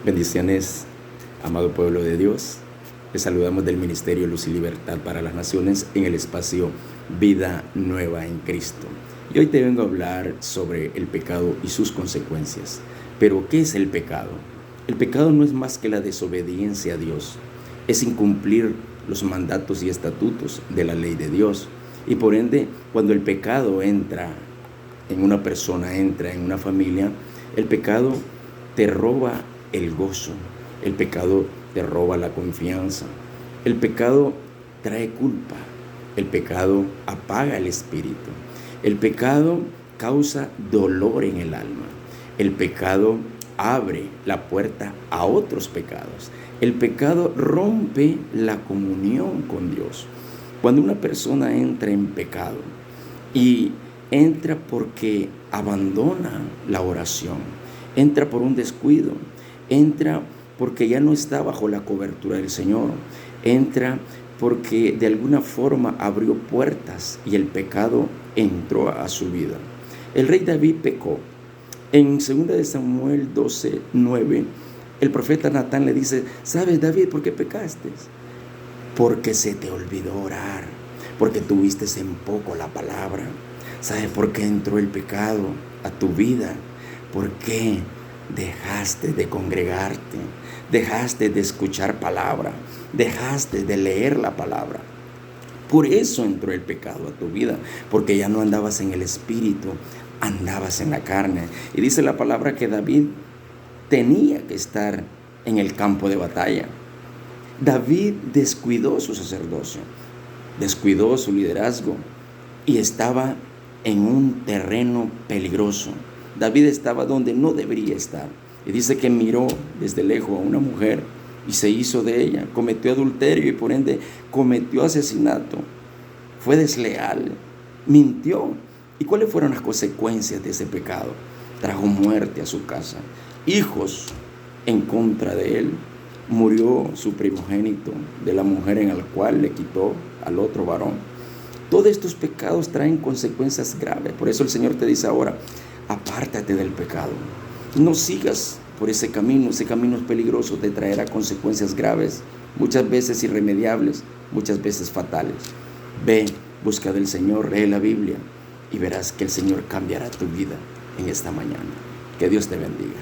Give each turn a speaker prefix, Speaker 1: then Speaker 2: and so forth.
Speaker 1: Bendiciones, amado pueblo de Dios. Les saludamos del Ministerio Luz y Libertad para las Naciones en el espacio Vida Nueva en Cristo. Y hoy te vengo a hablar sobre el pecado y sus consecuencias. Pero, ¿qué es el pecado? El pecado no es más que la desobediencia a Dios. Es incumplir los mandatos y estatutos de la ley de Dios. Y por ende, cuando el pecado entra en una persona, entra en una familia, el pecado te roba el gozo, el pecado te roba la confianza, el pecado trae culpa, el pecado apaga el espíritu, el pecado causa dolor en el alma, el pecado abre la puerta a otros pecados, el pecado rompe la comunión con Dios. Cuando una persona entra en pecado y entra porque abandona la oración, entra por un descuido, entra porque ya no está bajo la cobertura del Señor, entra porque de alguna forma abrió puertas y el pecado entró a su vida. El rey David pecó. En 2 de Samuel 12:9, el profeta Natán le dice: ¿sabes, David, por qué pecaste? Porque se te olvidó orar, porque tuviste en poco la palabra. ¿Sabes por qué entró el pecado a tu vida? ¿Por qué dejaste de congregarte? Dejaste de escuchar palabra, dejaste de leer la palabra. Por eso entró el pecado a tu vida, porque ya no andabas en el espíritu, andabas en la carne. Y dice la palabra que David tenía que estar en el campo de batalla. David descuidó su sacerdocio, descuidó su liderazgo y estaba en un terreno peligroso. David estaba donde no debería estar. Y dice que miró desde lejos a una mujer y se hizo de ella. Cometió adulterio y por ende cometió asesinato. Fue desleal, mintió. ¿Y cuáles fueron las consecuencias de ese pecado? Trajo muerte a su casa, hijos en contra de él. Murió su primogénito de la mujer en la cual le quitó al otro varón. Todos estos pecados traen consecuencias graves. Por eso el Señor te dice ahora: apártate del pecado. No sigas por ese camino es peligroso, te traerá consecuencias graves, muchas veces irremediables, muchas veces fatales. Ve, busca del Señor, lee la Biblia y verás que el Señor cambiará tu vida en esta mañana. Que Dios te bendiga.